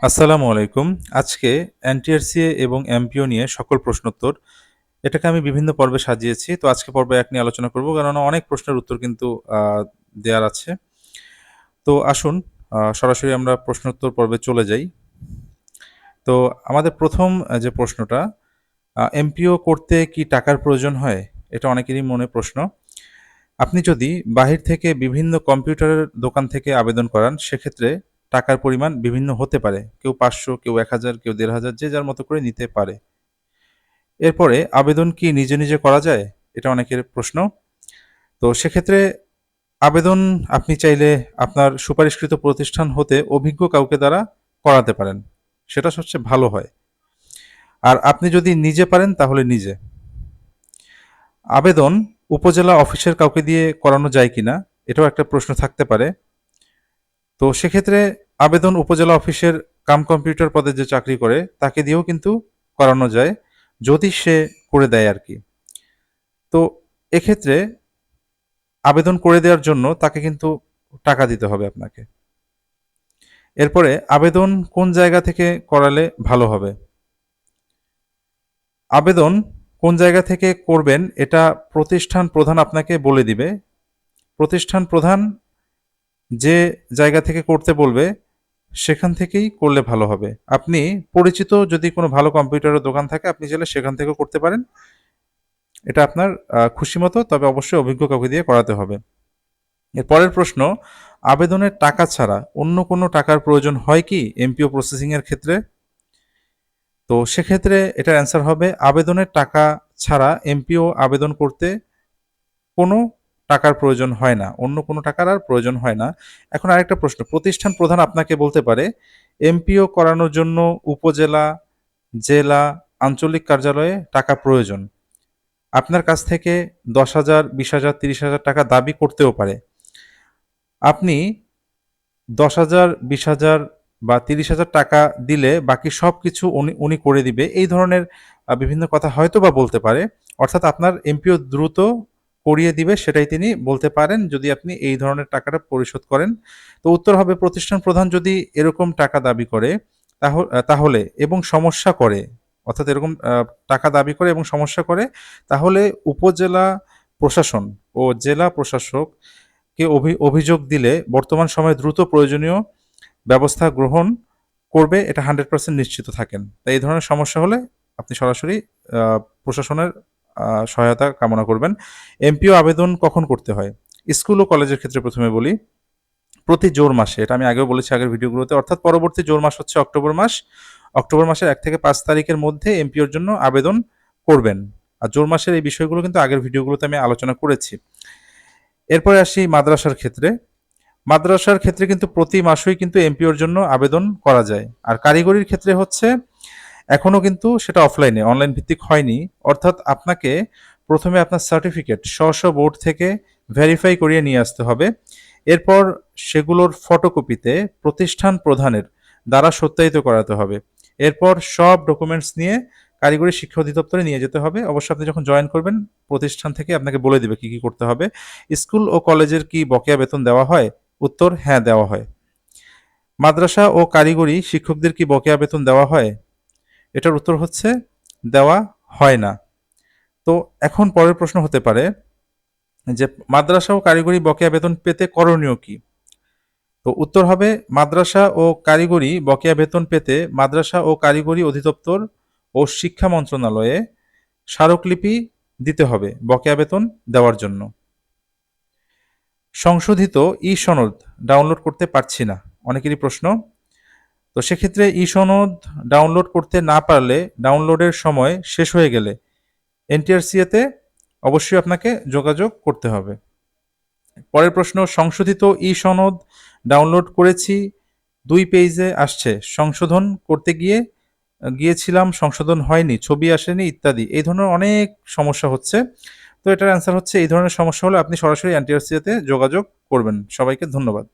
আসসালামু আলাইকুম। আজকে এনটিআরসিএ এবং এমপিও নিয়ে সকল প্রশ্নোত্তর এটাকে আমি বিভিন্ন পর্বে সাজিয়েছি। তো আজকে পর্বে ১ নিয়ে আলোচনা করব। কেননা অনেক প্রশ্নের উত্তর কিন্তু দেয়ার আছে। তো আসুন সরাসরি আমরা প্রশ্নোত্তর পর্বে চলে যাই। তো আমাদের ১ম যে প্রশ্নটা, এমপিও করতে কি টাকার প্রয়োজন হয়? এটা অনেকেরই মনে প্রশ্ন। আপনি যদি বাহির থেকে বিভিন্ন কম্পিউটারের দোকান থেকে আবেদন করান, সেক্ষেত্রে টাকার পরিমাণ বিভিন্ন হতে পারে। কেউ ৫০০, কেউ ১,০০০, কেউ ১,৫০০ যে যার মতো করে নিতে পারে। এরপরে আবেদন কি নিজে, নিজে করা যায়? এটা অনেকের প্রশ্ন। তো সেক্ষেত্রে আবেদন আপনি চাইলে আপনার সুপারিশকৃত প্রতিষ্ঠান হতে অভিজ্ঞ কাউকে দ্বারা করাতে পারেন। সেটা সবচেয়ে ভালো হয়। আর আপনি যদি নিজে পারেন তাহলে নিজে। আবেদন উপজেলা অফিসের কাউকে দিয়ে করানো যায় কিনা? এটাও একটা প্রশ্ন থাকতে পারে। তো সেক্ষেত্রে আবেদন উপজেলা অফিসের কম্পিউটার পদে যে চাকরি করে তাকে দিয়েও কিন্তু করানো যায়, যদি সে করে দেয় আর কি। তো এক্ষেত্রে আবেদন করে দেওয়ার জন্য তাকে কিন্তু টাকা দিতে হবে আপনাকে। এরপরে আবেদন কোন জায়গা থেকে করালে ভালো হবে? আবেদন কোন জায়গা থেকে করবেন এটা প্রতিষ্ঠান প্রধান আপনাকে বলে দিবে। প্রতিষ্ঠান প্রধান যে জায়গা থেকে করতে বলবে সেখান থেকেই করলে ভালো হবে। আপনি পরিচিত যদি কোনো ভালো কম্পিউটারের দোকান থাকে আপনি চাইলে সেখান থেকেও করতে পারেন। এটা আপনার খুশিমতো, তবে অবশ্যই অভিজ্ঞ কাউকে দিয়ে করাতে হবে। এর পরের প্রশ্ন, আবেদনের টাকা ছাড়া অন্য কোনো টাকার প্রয়োজন হয় কি এমপিও প্রসেসিং এর ক্ষেত্রে? তো সেক্ষেত্রে এটার অ্যান্সার হবে আবেদনের টাকা ছাড়া এমপিও আবেদন করতে কোনো টাকার প্রয়োজন হয় না। অন্য কোনো টাকার আর প্রয়োজন হয় না। এখন আরেকটা প্রশ্ন, প্রতিষ্ঠান প্রধান আপনাকে বলতে পারে এমপিও করানোর জন্য উপজেলা, জেলা, আঞ্চলিক কার্যালয়ে টাকা প্রয়োজন। আপনার কাছ থেকে ১০,০০০, ২০,০০০, ৩০,০০০ টাকা দাবি করতেও পারে। আপনি ১০,০০০, ২০,০০০ বা ৩০,০০০ টাকা দিলে বাকি সবকিছু উনি করে দিবে। এই ধরনের বিভিন্ন কথা হয়তোবা বলতে পারে। অর্থাৎ আপনার এমপিও দ্রুত করিয়ে দিবে সেটাই তিনি বলতে পারেন যদি আপনি এই ধরনের টাকাটা পরিশোধ করেন। তো উত্তর হবে প্রতিষ্ঠান প্রধান যদি এরকম টাকা দাবি করে তাহলে এবং সমস্যা করে, অর্থাৎ এরকম টাকা দাবি করে এবং সমস্যা করে, তাহলে উপজেলা প্রশাসন ও জেলা প্রশাসক কে অভিযোগ দিলে বর্তমান সময়ে দ্রুত প্রয়োজনীয় ব্যবস্থা গ্রহণ করবে, এটা 100% নিশ্চিত থাকেন। তাই এই ধরনের সমস্যা হলে আপনি সরাসরি প্রশাসনের সহায়তা কামনা করবেন। এমপিও আবেদন কখন করতে হয়? স্কুল ও কলেজের ক্ষেত্রে প্রথমে বলি। প্রতি জোর মাসে, এটা আমি আগেও বলেছি আগের ভিডিওগুলোতে, অর্থাৎ পরবর্তী জোর মাস হচ্ছে অক্টোবর মাস। অক্টোবর মাসের ১ থেকে ৫ তারিখের মধ্যে এমপিওর জন্য আবেদন করবেন। আর জোর মাসের এই বিষয়গুলো কিন্তু আগের ভিডিওগুলোতে আমি আলোচনা করেছি। এরপরে আসি মাদ্রাসার ক্ষেত্রে। মাদ্রাসার ক্ষেত্রে কিন্তু প্রতি মাসেই কিন্তু এমপিওর জন্য আবেদন করা যায়। আর কারিগরির ক্ষেত্রে হচ্ছে এখনো কিন্তু সেটা অফলাইনে, অনলাইন ভিত্তিক হয়নি। অর্থাৎ আপনাকে প্রথমে আপনার সার্টিফিকেট স্ব বোর্ড থেকে ভেরিফাই করিয়ে নিয়ে আসতে হবে। এরপর সেগুলোর ফটোকপিতে প্রতিষ্ঠান প্রধানের দ্বারা সত্যায়িত করাতে হবে। এরপর সব ডকুমেন্টস নিয়ে কারিগরি শিক্ষা অধিদপ্তরে নিয়ে যেতে হবে। অবশ্য আপনি যখন জয়েন করবেন প্রতিষ্ঠান থেকে আপনাকে বলে দিবে কি, কি করতে হবে। স্কুল ও কলেজের কি বকেয়া বেতন দেওয়া হয়? উত্তর, হ্যাঁ দেওয়া হয়। মাদ্রাসা ও কারিগরি শিক্ষকদের কি বকেয়া বেতন দেওয়া হয়? এটার উত্তর হচ্ছে দেওয়া হয় না। তো এখন পরের প্রশ্ন হতে পারে যে মাদ্রাসা ও কারিগরি বকেয়া বেতন পেতে করণীয় কি? তো উত্তর হবে মাদ্রাসা ও কারিগরি বকেয়া বেতন পেতে মাদ্রাসা ও কারিগরি অধিদপ্তর ও শিক্ষা মন্ত্রণালয়ে স্মারকলিপি দিতে হবে বকেয়া বেতন দেওয়ার জন্য। সংশোধিত ই সনদ ডাউনলোড করতে পারছি না, অনেকেরই প্রশ্ন। তো সেক্ষেত্রে ই সনদ ডাউনলোড করতে না পারলে, ডাউনলোডের সময় শেষ হয়ে গেলে এনটিআরসিএতে অবশ্যই আপনাকে যোগাযোগ করতে হবে। পরের প্রশ্ন, সংশোধিত ই সনদ ডাউনলোড করেছি, ২ পেজে আসছে, সংশোধন করতে গিয়েছিলাম, সংশোধন হয়নি, ছবি আসেনি ইত্যাদি। এই ধরনের অনেক সমস্যা হচ্ছে। তো এটার অ্যান্সার হচ্ছে এই ধরনের সমস্যা হলে আপনি সরাসরি এনটিআরসিএতে যোগাযোগ করবেন। সবাইকে ধন্যবাদ।